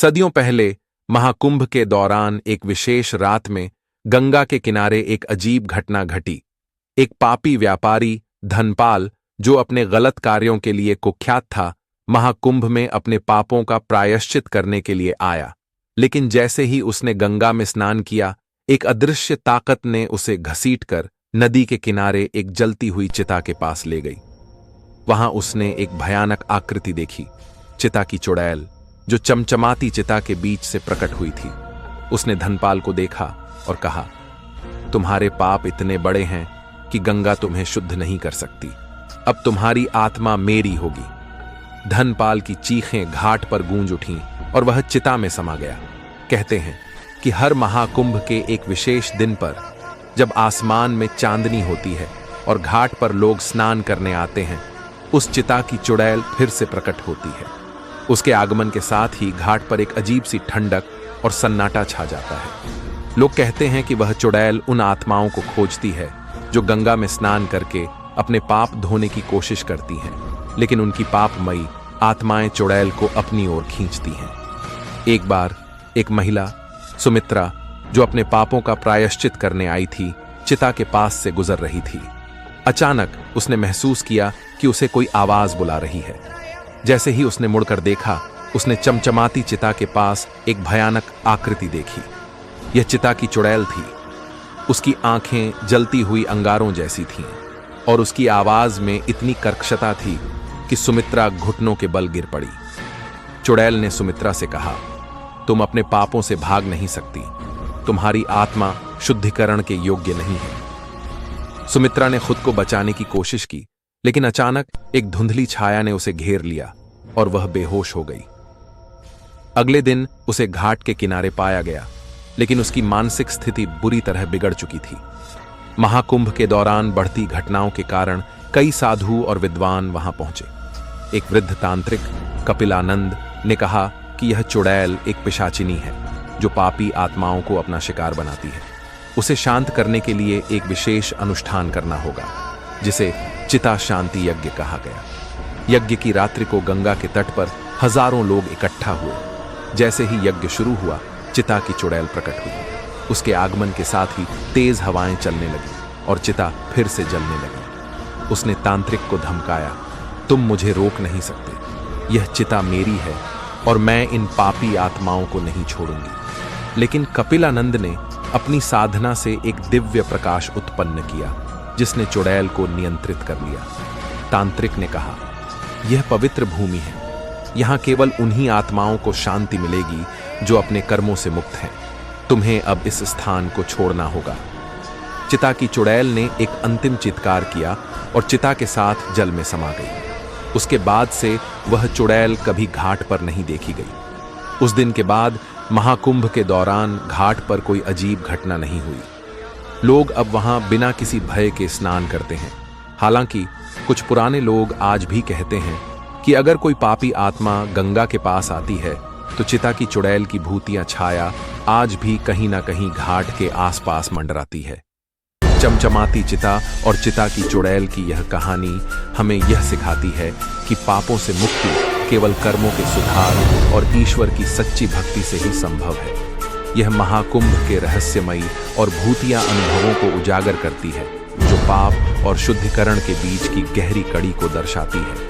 सदियों पहले महाकुंभ के दौरान एक विशेष रात में गंगा के किनारे एक अजीब घटना घटी। एक पापी व्यापारी धनपाल, जो अपने गलत कार्यों के लिए कुख्यात था, महाकुंभ में अपने पापों का प्रायश्चित करने के लिए आया। लेकिन जैसे ही उसने गंगा में स्नान किया, एक अदृश्य ताकत ने उसे घसीटकर नदी के किनारे एक जलती हुई चिता के पास ले गई। वहां उसने एक भयानक आकृति देखी, चिता की चुड़ैल, जो चमचमाती चिता के बीच से प्रकट हुई थी। उसने धनपाल को देखा और कहा, तुम्हारे पाप इतने बड़े हैं कि गंगा तुम्हें शुद्ध नहीं कर सकती। अब तुम्हारी आत्मा मेरी होगी। धनपाल की चीखें घाट पर गूंज उठीं और वह चिता में समा गया। कहते हैं कि हर महाकुंभ के एक विशेष दिन पर, जब आसमान में चांदनी होती है और घाट पर लोग स्नान करने आते हैं, उस चिता की चुड़ैल फिर से प्रकट होती है। उसके आगमन के साथ ही घाट पर एक अजीब सी ठंडक और सन्नाटा छा जाता है। लोग कहते हैं कि वह चुड़ैल उन आत्माओं को खोजती है जो गंगा में स्नान करके अपने पाप धोने की कोशिश करती हैं, लेकिन उनकी पापमयी आत्माएं चुड़ैल को अपनी ओर खींचती हैं। एक बार एक महिला सुमित्रा, जो अपने पापों का प्रायश्चित करने आई थी, चिता के पास से गुजर रही थी। अचानक उसने महसूस किया कि उसे कोई आवाज बुला रही है। जैसे ही उसने मुड़कर देखा, उसने चमचमाती चिता के पास एक भयानक आकृति देखी। यह चिता की चुड़ैल थी। उसकी आंखें जलती हुई अंगारों जैसी थीं और उसकी आवाज में इतनी कर्कशता थी कि सुमित्रा घुटनों के बल गिर पड़ी। चुड़ैल ने सुमित्रा से कहा, तुम अपने पापों से भाग नहीं सकती। तुम्हारी आत्मा शुद्धिकरण के योग्य नहीं है। सुमित्रा ने खुद को बचाने की कोशिश की, लेकिन अचानक एक धुंधली छाया ने उसे घेर लिया और वह बेहोश हो गई। अगले दिन उसे घाट के किनारे पाया गया, लेकिन उसकी मानसिक स्थिति बुरी तरह बिगड़ चुकी थी। महाकुंभ के दौरान बढ़ती घटनाओं के कारण कई साधु और विद्वान वहां पहुंचे। एक वृद्ध तांत्रिक कपिलानंद ने कहा कि यह चुड़ैल एक पिशाचिनी है जो पापी आत्माओं को अपना शिकार बनाती है। उसे शांत करने के लिए एक विशेष अनुष्ठान करना होगा, जिसे चिता शांति यज्ञ कहा गया। यज्ञ की रात्रि को गंगा के तट पर हजारों लोग इकट्ठा हुए। जैसे ही यज्ञ शुरू हुआ, चिता की चुड़ैल प्रकट हुई। उसके आगमन के साथ ही तेज हवाएं चलने लगी और चिता फिर से जलने लगी। उसने तांत्रिक को धमकाया, तुम मुझे रोक नहीं सकते। यह चिता मेरी है और मैं इन पापी आत्माओं को नहीं छोड़ूंगी। लेकिन कपिलानंद ने अपनी साधना से एक दिव्य प्रकाश उत्पन्न किया, जिसने चुड़ैल को नियंत्रित कर लिया। तांत्रिक ने कहा, यह पवित्र भूमि है। यहां केवल उन्हीं आत्माओं को शांति मिलेगी जो अपने कर्मों से मुक्त हैं। तुम्हें अब इस स्थान को छोड़ना होगा। चिता की चुड़ैल ने एक अंतिम चित्कार किया और चिता के साथ जल में समा गई। उसके बाद से वह चुड़ैल कभी घाट पर नहीं देखी गई। उस दिन के बाद महाकुंभ के दौरान घाट पर कोई अजीब घटना नहीं हुई। लोग अब वहां बिना किसी भय के स्नान करते हैं। हालांकि कुछ पुराने लोग आज भी कहते हैं कि अगर कोई पापी आत्मा गंगा के पास आती है, तो चिता की चुड़ैल की भूतिया छाया आज भी कहीं ना कहीं घाट के आसपास मंडराती है। चमचमाती चिता और चिता की चुड़ैल की यह कहानी हमें यह सिखाती है कि पापों से मुक्ति केवल कर्मों के सुधार और ईश्वर की सच्ची भक्ति से ही संभव है। यह महाकुंभ के रहस्यमयी और भूतिया अनुभवों को उजागर करती है, जो पाप और शुद्धिकरण के बीच की गहरी कड़ी को दर्शाती है।